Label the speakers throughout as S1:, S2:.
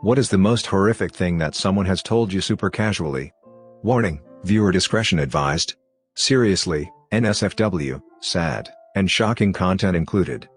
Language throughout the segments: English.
S1: What is the most horrific thing that someone has told you super casually? Warning, viewer discretion advised. Seriously, NSFW, sad, and shocking content included.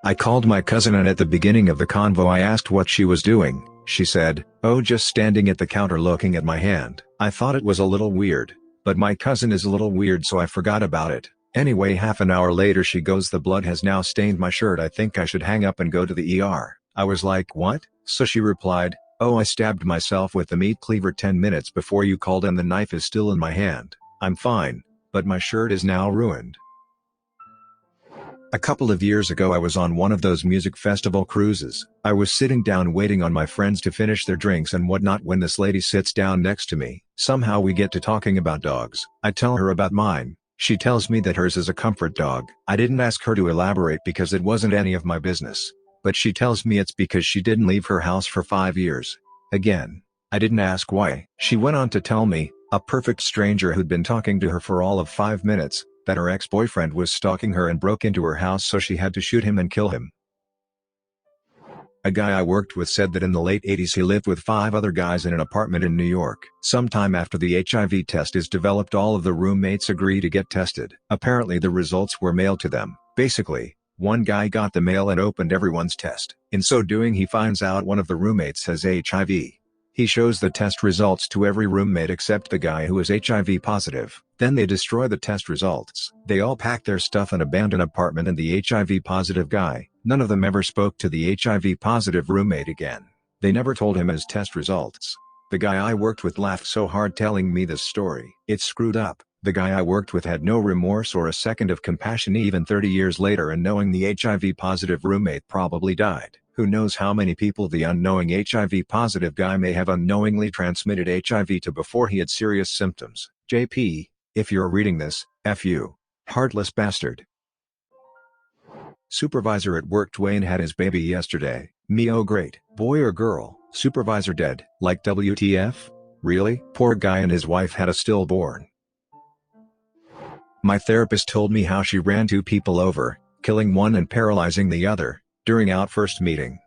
S1: I called my cousin and at the beginning of the convo I asked what she was doing. She said, "Oh, just standing at the counter looking at my hand." I thought it was a little weird, but my cousin is a little weird so I forgot about it. Anyway, half an hour later she goes, "The blood has now stained my shirt. I think I should hang up and go to the ER." I was like, "What?" So she replied, "Oh, I stabbed myself with the meat cleaver 10 minutes before you called and the knife is still in my hand. I'm fine, but my shirt is now ruined." A couple of years ago I was on one of those music festival cruises. I was sitting down waiting on my friends to finish their drinks and whatnot when this lady sits down next to me. Somehow we get to talking about dogs. I tell her about mine. She tells me that hers is a comfort dog. I didn't ask her to elaborate because it wasn't any of my business. But she tells me it's because she didn't leave her house for 5 years. Again, I didn't ask why. She went on to tell me, a perfect stranger who'd been talking to her for all of 5 minutes, that her ex-boyfriend was stalking her and broke into her house so she had to shoot him and kill him. A guy I worked with said that in the late 80s he lived with 5 other guys in an apartment in New York. Sometime after the HIV test is developed, all of the roommates agree to get tested. Apparently the results were mailed to them. Basically, one guy got the mail and opened everyone's test. In so doing he finds out one of the roommates has HIV. He shows the test results to every roommate except the guy who is HIV positive. Then they destroy the test results. They all pack their stuff and abandon apartment and the HIV positive guy. None of them ever spoke to the HIV positive roommate again. They never told him his test results. The guy I worked with laughed so hard telling me this story. It's screwed up. The guy I worked with had no remorse or a second of compassion even 30 years later, and knowing the HIV positive roommate probably died. Who knows how many people the unknowing HIV positive guy may have unknowingly transmitted HIV to before he had serious symptoms. JP, if you're reading this, F you. Heartless bastard. Supervisor at work, Dwayne had his baby yesterday. Me, oh great. Boy or girl? Supervisor dead. Like WTF? Really? Poor guy and his wife had a stillborn. My therapist told me how she ran 2 people over, killing one and paralyzing the other, during our first meeting.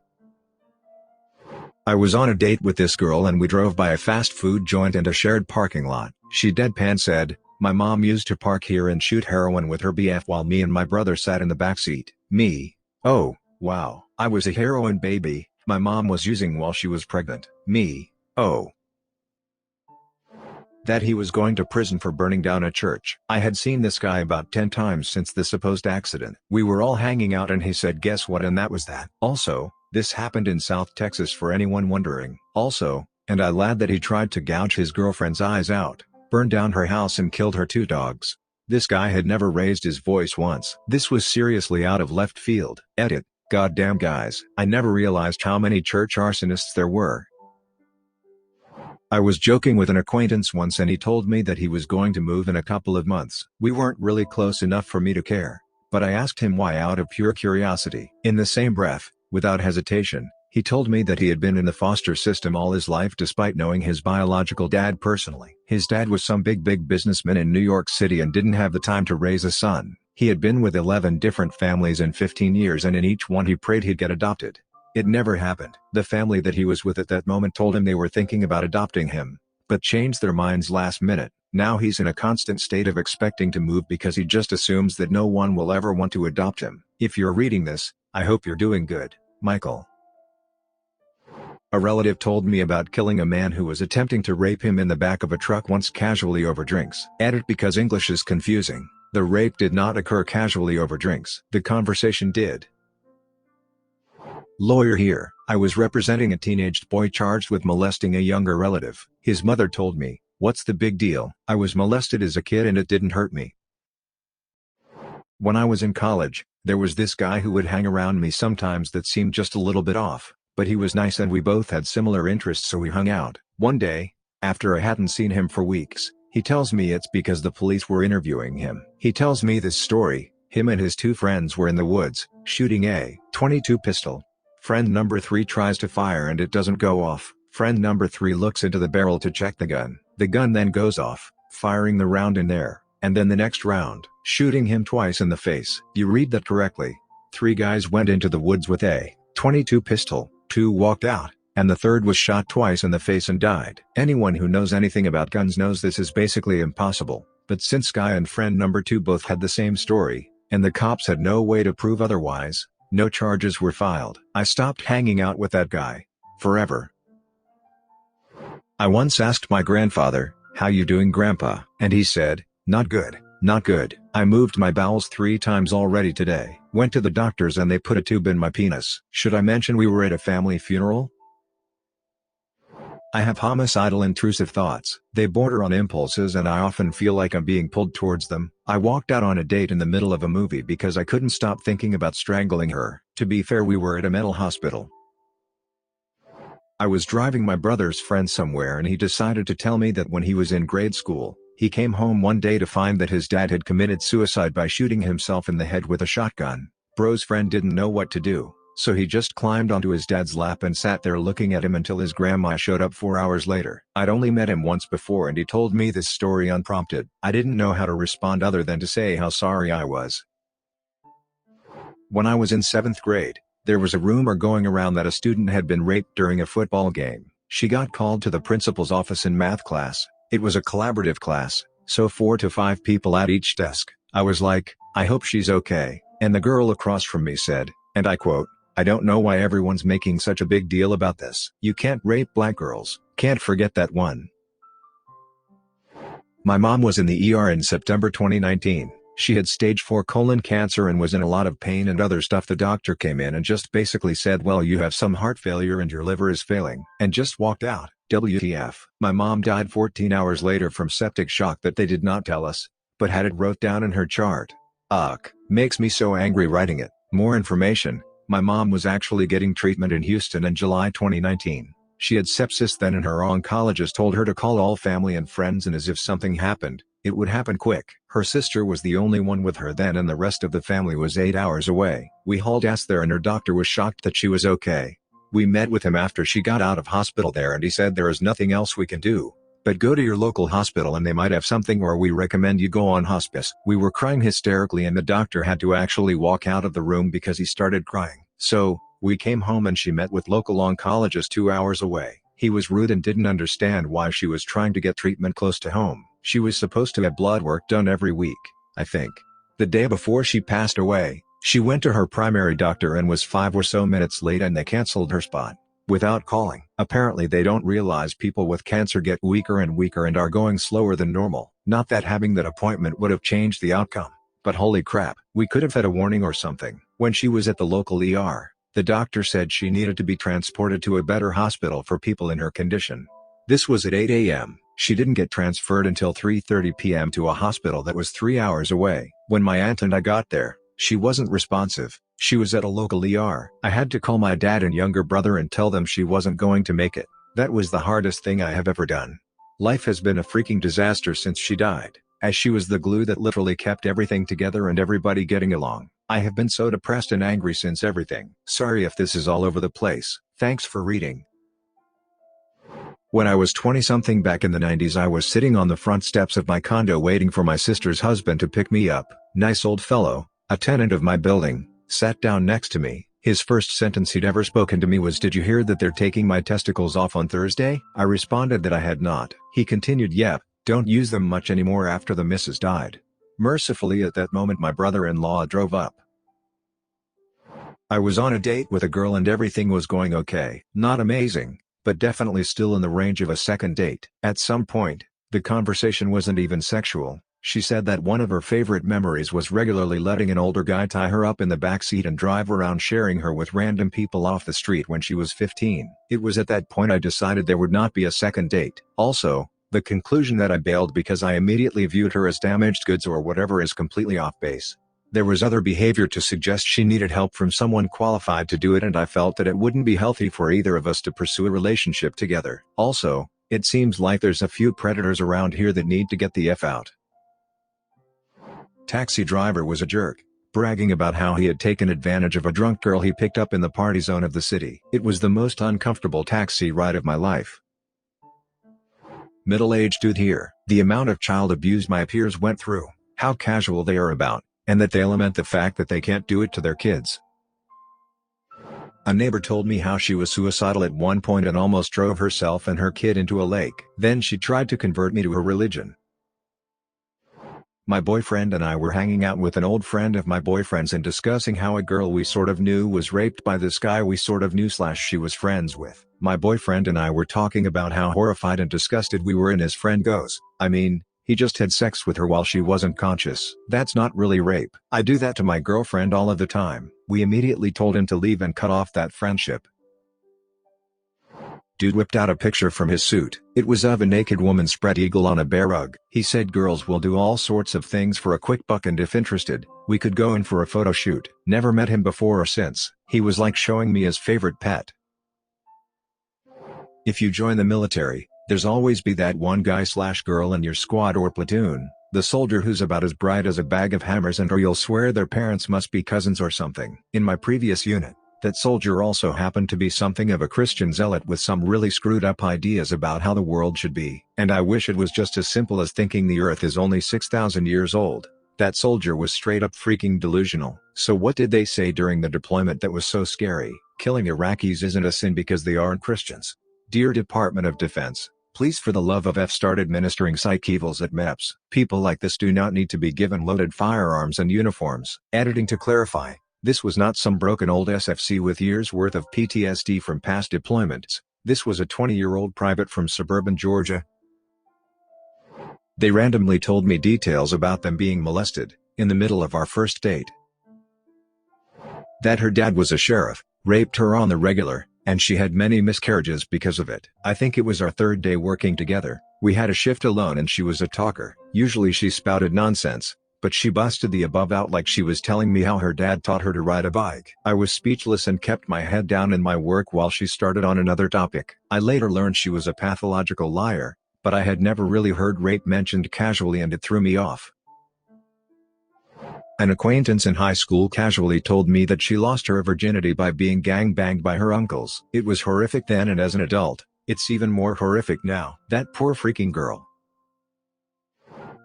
S1: I was on a date with this girl and we drove by a fast food joint and a shared parking lot. She deadpan said, "My mom used to park here and shoot heroin with her BF while me and my brother sat in the backseat." Me. Oh, wow. I was a heroin baby my mom was using while she was pregnant. Me. Oh. That he was going to prison for burning down a church. I had seen this guy about 10 times since the supposed accident. We were all hanging out and he said, "Guess what?" and that was that. Also, this happened in South Texas for anyone wondering. Also, and I lied that he tried to gouge his girlfriend's eyes out, burned down her house and killed her 2 dogs. This guy had never raised his voice once. This was seriously out of left field. Edit. Goddamn guys. I never realized how many church arsonists there were. I was joking with an acquaintance once and he told me that he was going to move in a couple of months. We weren't really close enough for me to care, but I asked him why out of pure curiosity. In the same breath, without hesitation, he told me that he had been in the foster system all his life despite knowing his biological dad personally. His dad was some big businessman in New York City and didn't have the time to raise a son. He had been with 11 different families in 15 years and in each one he prayed he'd get adopted. It never happened. The family that he was with at that moment told him they were thinking about adopting him, but changed their minds last minute. Now he's in a constant state of expecting to move because he just assumes that no one will ever want to adopt him. If you're reading this, I hope you're doing good, Michael. A relative told me about killing a man who was attempting to rape him in the back of a truck once casually over drinks. Edit because English is confusing. The rape did not occur casually over drinks. The conversation did. Lawyer here. I was representing a teenaged boy charged with molesting a younger relative. His mother told me, "What's the big deal? I was molested as a kid and it didn't hurt me." When I was in college, there was this guy who would hang around me sometimes that seemed just a little bit off, but he was nice and we both had similar interests so we hung out. One day, after I hadn't seen him for weeks, he tells me it's because the police were interviewing him. He tells me this story: him and his 2 friends were in the woods, shooting a .22 pistol. Friend number 3 tries to fire and it doesn't go off. Friend number 3 looks into the barrel to check the gun. The gun then goes off, firing the round in there. and then the next round, shooting him twice in the face. You read that correctly. 3 guys went into the woods with a .22 pistol, 2 walked out, and the third was shot twice in the face and died. Anyone who knows anything about guns knows this is basically impossible, but since guy and friend number 2 both had the same story, and the cops had no way to prove otherwise, no charges were filed. I stopped hanging out with that guy. Forever. I once asked my grandfather, "How you doing, Grandpa?" And he said, "Not good, not good. I moved my bowels 3 times already today. Went to the doctors and they put a tube in my penis." Should I mention we were at a family funeral? I have homicidal intrusive thoughts. They border on impulses and I often feel like I'm being pulled towards them. I walked out on a date in the middle of a movie because I couldn't stop thinking about strangling her. To be fair, we were at a mental hospital. I was driving my brother's friend somewhere and he decided to tell me that when he was in grade school, he came home one day to find that his dad had committed suicide by shooting himself in the head with a shotgun. Bro's friend didn't know what to do, so he just climbed onto his dad's lap and sat there looking at him until his grandma showed up 4 hours later. I'd only met him once before and he told me this story unprompted. I didn't know how to respond other than to say how sorry I was. When I was in 7th grade, there was a rumor going around that a student had been raped during a football game. She got called to the principal's office in math class. It was a collaborative class, so 4 to 5 people at each desk. I was like, I hope she's okay. And the girl across from me said, and I quote, "I don't know why everyone's making such a big deal about this. You can't rape black girls. Can't forget that one." My mom was in the ER in September 2019. She had stage 4 colon cancer and was in a lot of pain and other stuff. The doctor came in and just basically said, "Well, you have some heart failure and your liver is failing," and just walked out. WTF. My mom died 14 hours later from septic shock that they did not tell us, but had it wrote down in her chart. Ugh. Makes me so angry writing it. More information. My mom was actually getting treatment in Houston in July 2019. She had sepsis then and her oncologist told her to call all family and friends, and as if something happened, it would happen quick. Her sister was the only one with her then and the rest of the family was 8 hours away. We hauled ass there and her doctor was shocked that she was okay. We met with him after she got out of hospital there and he said, "There is nothing else we can do, but go to your local hospital and they might have something, or we recommend you go on hospice." We were crying hysterically and the doctor had to actually walk out of the room because he started crying. So, we came home and she met with local oncologist 2 hours away. He was rude and didn't understand why she was trying to get treatment close to home. She was supposed to have blood work done every week, I think. The day before she passed away, she went to her primary doctor and was 5 or so minutes late and they canceled her spot without calling. Apparently they don't realize people with cancer get weaker and weaker and are going slower than normal. Not that having that appointment would have changed the outcome, but holy crap, we could have had a warning or something. When she was at the local ER, the doctor said she needed to be transported to a better hospital for people in her condition. This was at 8 a.m. She didn't get transferred until 3:30 p.m. to a hospital that was 3 hours away. When my aunt and I got there, she wasn't responsive. She was at a local ER. I had to call my dad and younger brother and tell them she wasn't going to make it. That was the hardest thing I have ever done. Life has been a freaking disaster since she died, as she was the glue that literally kept everything together and everybody getting along. I have been so depressed and angry since everything. Sorry if this is all over the place. Thanks for reading. When I was 20-something back in the 90s, I was sitting on the front steps of my condo waiting for my sister's husband to pick me up. Nice old fellow, a tenant of my building, sat down next to me. His first sentence he'd ever spoken to me was, "Did you hear that they're taking my testicles off on Thursday?" I responded that I had not. He continued, "Yep, don't use them much anymore after the missus died." Mercifully at that moment my brother-in-law drove up. I was on a date with a girl and everything was going okay. Not amazing, but definitely still in the range of a second date. At some point, the conversation wasn't even sexual. She said that one of her favorite memories was regularly letting an older guy tie her up in the backseat and drive around sharing her with random people off the street when she was 15. It was at that point I decided there would not be a second date. Also, the conclusion that I bailed because I immediately viewed her as damaged goods or whatever is completely off base. There was other behavior to suggest she needed help from someone qualified to do it, and I felt that it wouldn't be healthy for either of us to pursue a relationship together. Also, it seems like there's a few predators around here that need to get the F out. Taxi driver was a jerk, bragging about how he had taken advantage of a drunk girl he picked up in the party zone of the city. It was the most uncomfortable taxi ride of my life. Middle-aged dude here. The amount of child abuse my peers went through, how casual they are about, and that they lament the fact that they can't do it to their kids. A neighbor told me how she was suicidal at one point and almost drove herself and her kid into a lake. Then she tried to convert me to her religion. My boyfriend and I were hanging out with an old friend of my boyfriend's and discussing how a girl we sort of knew was raped by this guy we sort of knew / she was friends with. My boyfriend and I were talking about how horrified and disgusted we were, and his friend goes, "I mean, he just had sex with her while she wasn't conscious. That's not really rape. I do that to my girlfriend all of the time." We immediately told him to leave and cut off that friendship. Dude whipped out a picture from his suit. It was of a naked woman spread eagle on a bear rug. He said girls will do all sorts of things for a quick buck, and if interested, we could go in for a photo shoot. Never met him before or since. He was like showing me his favorite pet. If you join the military, there's always be that one guy / girl in your squad or platoon, the soldier who's about as bright as a bag of hammers, and or you'll swear their parents must be cousins or something. In my previous unit, that soldier also happened to be something of a Christian zealot with some really screwed up ideas about how the world should be. And I wish it was just as simple as thinking the earth is only 6,000 years old. That soldier was straight up freaking delusional. So what did they say during the deployment that was so scary? Killing Iraqis isn't a sin because they aren't Christians. Dear Department of Defense, please for the love of F start administering psych evils at MEPS. People like this do not need to be given loaded firearms and uniforms. Editing to clarify. This was not some broken old SFC with years worth of PTSD from past deployments. This was a 20-year-old private from suburban Georgia. They randomly told me details about them being molested, in the middle of our first date. That her dad was a sheriff, raped her on the regular, and she had many miscarriages because of it. I think it was our third day working together. We had a shift alone and she was a talker. Usually she spouted nonsense, but she busted the above out like she was telling me how her dad taught her to ride a bike. I was speechless and kept my head down in my work while she started on another topic. I later learned she was a pathological liar, but I had never really heard rape mentioned casually and it threw me off. An acquaintance in high school casually told me that she lost her virginity by being gangbanged by her uncles. It was horrific then, and as an adult, it's even more horrific now. That poor freaking girl.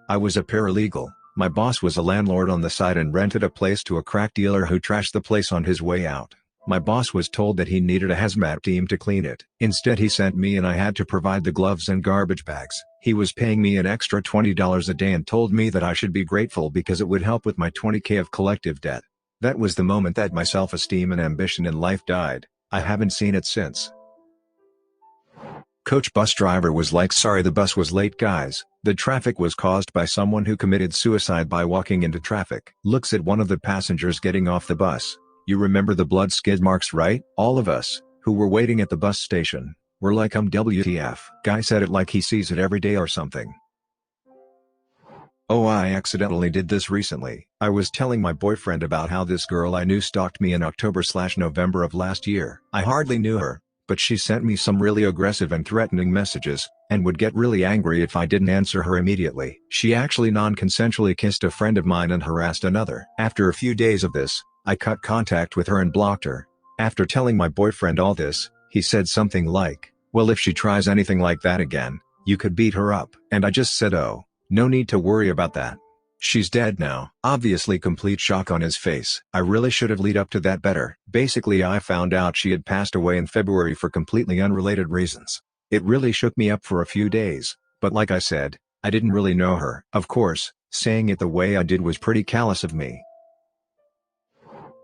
S1: I was a paralegal. My boss was a landlord on the side and rented a place to a crack dealer who trashed the place on his way out. My boss was told that he needed a hazmat team to clean it. Instead he sent me and I had to provide the gloves and garbage bags. He was paying me an extra $20 a day and told me that I should be grateful because it would help with my $20K of collective debt. That was the moment that my self-esteem and ambition in life died. I haven't seen it since. Coach bus driver was like, "Sorry the bus was late guys. The traffic was caused by someone who committed suicide by walking into traffic." Looks at one of the passengers getting off the bus. "You remember the blood skid marks, right?" All of us, who were waiting at the bus station, were like, WTF. Guy said it like he sees it every day or something. Oh, I accidentally did this recently. I was telling my boyfriend about how this girl I knew stalked me in October/November of last year. I hardly knew her, but she sent me some really aggressive and threatening messages, and would get really angry if I didn't answer her immediately. She actually non-consensually kissed a friend of mine and harassed another. After a few days of this, I cut contact with her and blocked her. After telling my boyfriend all this, he said something like, "Well, if she tries anything like that again, you could beat her up." And I just said, "Oh, no need to worry about that. She's dead now." Obviously complete shock on his face. I really should have lead up to that better. Basically I found out she had passed away in February for completely unrelated reasons. It really shook me up for a few days, but like I said, I didn't really know her. Of course, saying it the way I did was pretty callous of me.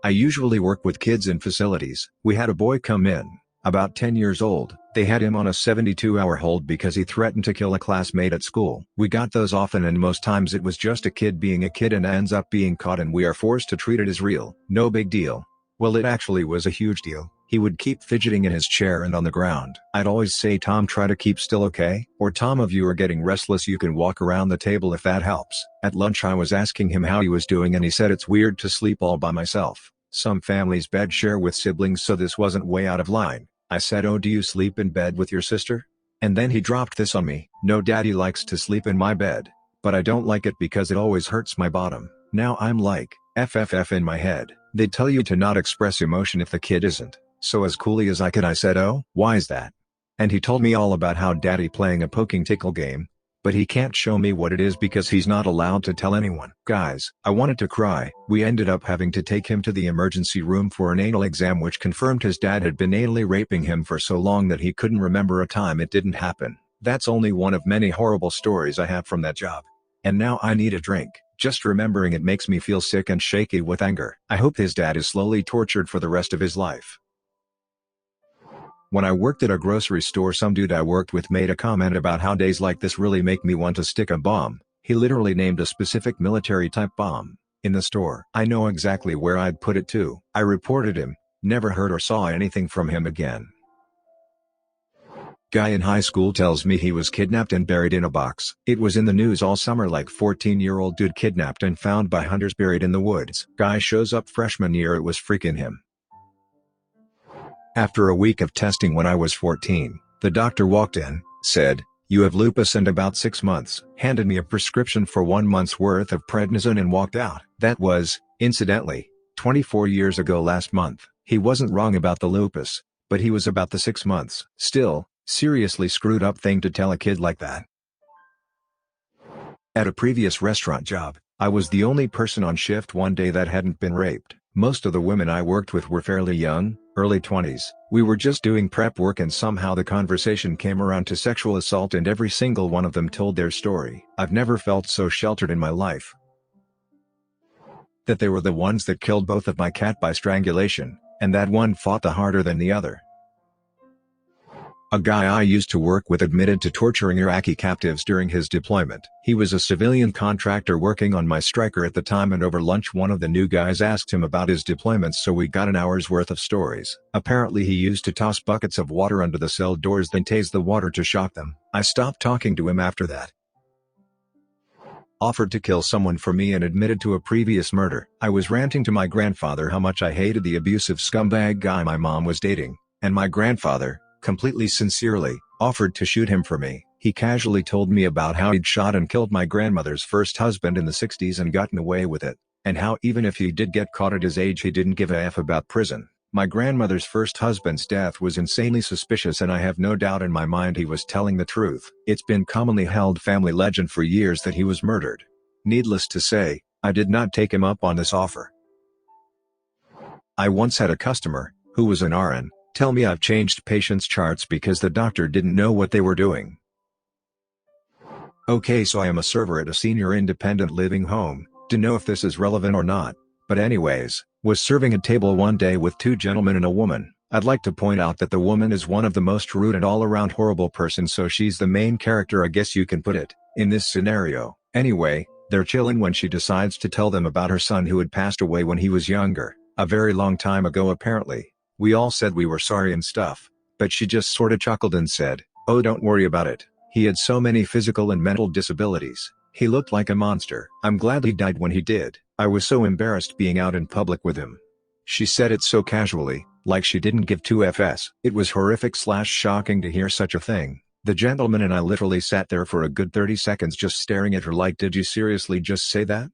S1: I usually work with kids in facilities. We had a boy come in, about 10 years old. They had him on a 72-hour hold because he threatened to kill a classmate at school. We got those often, and most times it was just a kid being a kid and ends up being caught and we are forced to treat it as real. No big deal. Well, it actually was a huge deal. He would keep fidgeting in his chair and on the ground. I'd always say, "Tom, try to keep still, okay?" Or, "Tom, if you are getting restless you can walk around the table if that helps." At lunch I was asking him how he was doing and he said, "It's weird to sleep all by myself. Some families bed share with siblings, so this wasn't way out of line." I said, "Oh, do you sleep in bed with your sister?" And then he dropped this on me. "No, Daddy likes to sleep in my bed, but I don't like it because it always hurts my bottom." Now I'm like, FFF in my head. They tell you to not express emotion if the kid isn't. So as coolly as I could I said, "Oh, why is that?" And he told me all about how Daddy playing a poking tickle game, but he can't show me what it is because he's not allowed to tell anyone. Guys, I wanted to cry. We ended up having to take him to the emergency room for an anal exam which confirmed his dad had been anally raping him for so long that he couldn't remember a time it didn't happen. That's only one of many horrible stories I have from that job. And now I need a drink. Just remembering it makes me feel sick and shaky with anger. I hope his dad is slowly tortured for the rest of his life. When I worked at a grocery store, some dude I worked with made a comment about how days like this really make me want to stick a bomb. He literally named a specific military type bomb in the store. I know exactly where I'd put it too. I reported him, never heard or saw anything from him again. Guy in high school tells me he was kidnapped and buried in a box. It was in the news all summer, like 14-year-old dude kidnapped and found by hunters buried in the woods. Guy shows up freshman year, it was freaking him. After a week of testing when I was 14, the doctor walked in, said, "You have lupus and about 6 months," handed me a prescription for 1 month's worth of prednisone and walked out. That was, incidentally, 24 years ago last month. He wasn't wrong about the lupus, but he was about the 6 months. Still, seriously screwed up thing to tell a kid like that. At a previous restaurant job, I was the only person on shift one day that hadn't been raped. Most of the women I worked with were fairly young, early 20s. We were just doing prep work and somehow the conversation came around to sexual assault and every single one of them told their story. I've never felt so sheltered in my life. That they were the ones that killed both of my cat by strangulation, and that one fought the harder than the other. A guy I used to work with admitted to torturing Iraqi captives during his deployment. He was a civilian contractor working on my striker at the time, and over lunch one of the new guys asked him about his deployments, so we got an hour's worth of stories. Apparently he used to toss buckets of water under the cell doors then tase the water to shock them. I stopped talking to him after that. Offered to kill someone for me and admitted to a previous murder. I was ranting to my grandfather how much I hated the abusive scumbag guy my mom was dating, and my grandfather, completely sincerely, offered to shoot him for me. He casually told me about how he'd shot and killed my grandmother's first husband in the 60s and gotten away with it, and how even if he did get caught at his age he didn't give a F about prison. My grandmother's first husband's death was insanely suspicious, and I have no doubt in my mind he was telling the truth. It's been commonly held family legend for years that he was murdered. Needless to say, I did not take him up on this offer. I once had a customer, who was an RN, tell me I've changed patients' charts because the doctor didn't know what they were doing. Okay, so I am a server at a senior independent living home, to know if this is relevant or not, but anyways, was serving a table one day with 2 gentlemen and a woman. I'd like to point out that the woman is one of the most rude and all-around horrible person, so she's the main character, I guess you can put it, in this scenario. Anyway, they're chilling when she decides to tell them about her son who had passed away when he was younger, a very long time ago apparently. We all said we were sorry and stuff, but she just sorta chuckled and said, "Oh, don't worry about it. He had so many physical and mental disabilities. He looked like a monster. I'm glad he died when he did. I was so embarrassed being out in public with him." She said it so casually, like she didn't give 2 Fs. It was horrific/shocking to hear such a thing. The gentleman and I literally sat there for a good 30 seconds just staring at her like, did you seriously just say that?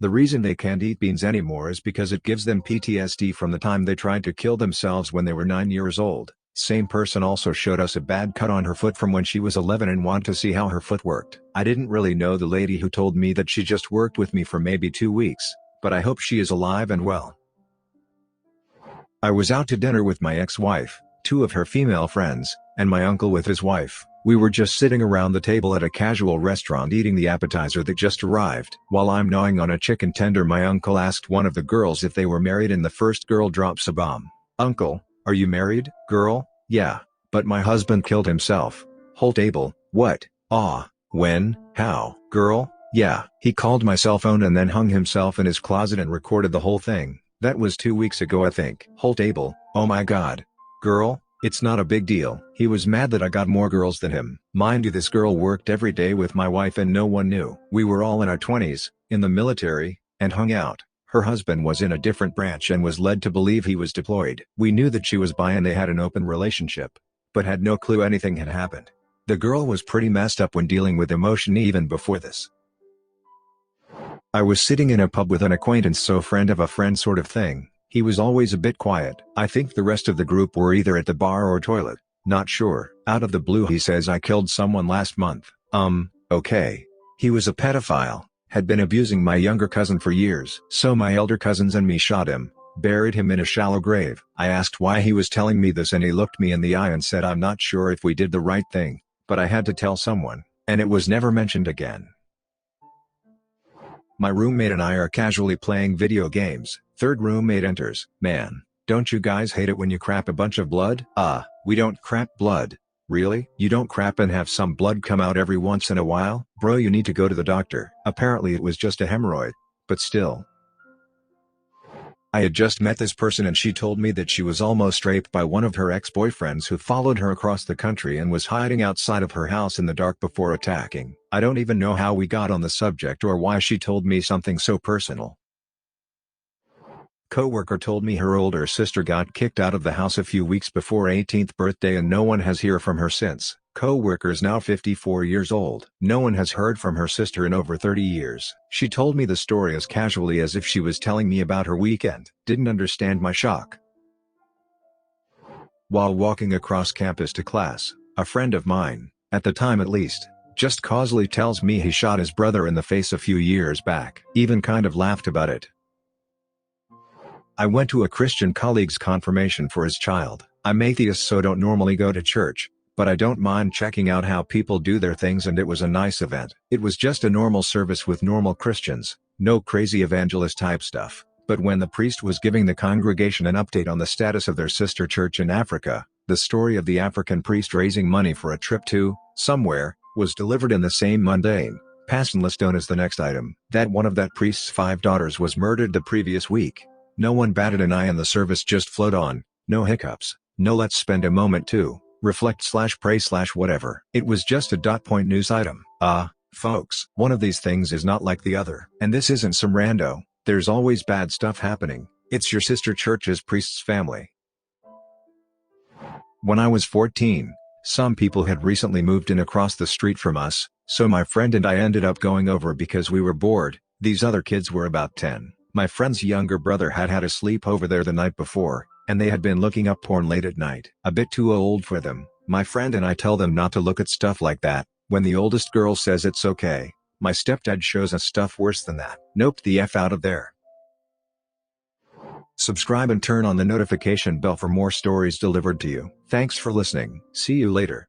S1: The reason they can't eat beans anymore is because it gives them PTSD from the time they tried to kill themselves when they were 9 years old. Same person also showed us a bad cut on her foot from when she was 11 and wanted to see how her foot worked. I didn't really know the lady who told me that. She just worked with me for maybe 2 weeks, but I hope she is alive and well. I was out to dinner with my ex-wife, 2 of her female friends, and my uncle with his wife. We were just sitting around the table at a casual restaurant eating the appetizer that just arrived. While I'm gnawing on a chicken tender, my uncle asked one of the girls if they were married, and the first girl drops a bomb. "Uncle, are you married?" Girl: "Yeah, but my husband killed himself." Whole table: "What? Ah, when, how?" Girl: "Yeah, he called my cell phone and then hung himself in his closet and recorded the whole thing. That was 2 weeks ago, I think." Whole table: "Oh my God." Girl: "It's not a big deal. He was mad that I got more girls than him." Mind you, this girl worked every day with my wife and no one knew. We were all in our 20s, in the military, and hung out. Her husband was in a different branch and was led to believe he was deployed. We knew that she was bi and they had an open relationship, but had no clue anything had happened. The girl was pretty messed up when dealing with emotion even before this. I was sitting in a pub with an acquaintance, so friend of a friend sort of thing. He was always a bit quiet. I think the rest of the group were either at the bar or toilet. Not sure. Out of the blue he says I killed someone last month. Okay. He was a pedophile, had been abusing my younger cousin for years. So my elder cousins and me shot him, buried him in a shallow grave. I asked why he was telling me this and he looked me in the eye and said I'm not sure if we did the right thing, but I had to tell someone, and it was never mentioned again. My roommate and I are casually playing video games. Third roommate enters. Man, don't you guys hate it when you crap a bunch of blood? We don't crap blood. Really? You don't crap and have some blood come out every once in a while? Bro, you need to go to the doctor. Apparently it was just a hemorrhoid. But still. I had just met this person and she told me that she was almost raped by one of her ex-boyfriends who followed her across the country and was hiding outside of her house in the dark before attacking. I don't even know how we got on the subject or why she told me something so personal. Coworker told me her older sister got kicked out of the house a few weeks before 18th birthday and no one has heard from her since. Coworker's now 54 years old. No one has heard from her sister in over 30 years. She told me the story as casually as if she was telling me about her weekend. Didn't understand my shock. While walking across campus to class, a friend of mine, at the time at least, just casually tells me he shot his brother in the face a few years back. Even kind of laughed about it. I went to a Christian colleague's confirmation for his child. I'm atheist so don't normally go to church, but I don't mind checking out how people do their things and it was a nice event. It was just a normal service with normal Christians, no crazy evangelist type stuff. But when the priest was giving the congregation an update on the status of their sister church in Africa, the story of the African priest raising money for a trip to somewhere was delivered in the same mundane, passionless tone as the next item. That one of that priest's 5 daughters was murdered the previous week. No one batted an eye and the service just flowed on, no hiccups, no let's spend a moment to reflect/pray/whatever. It was just a point news item. Folks, one of these things is not like the other. And this isn't some rando, there's always bad stuff happening. It's your sister church's priest's family. When I was 14, some people had recently moved in across the street from us, so my friend and I ended up going over because we were bored. These other kids were about 10. My friend's younger brother had a sleepover there the night before, and they had been looking up porn late at night. A bit too old for them. My friend and I tell them not to look at stuff like that. When the oldest girl says it's okay, my stepdad shows us stuff worse than that. Nope, the F out of there. Subscribe and turn on the notification bell for more stories delivered to you. Thanks for listening. See you later.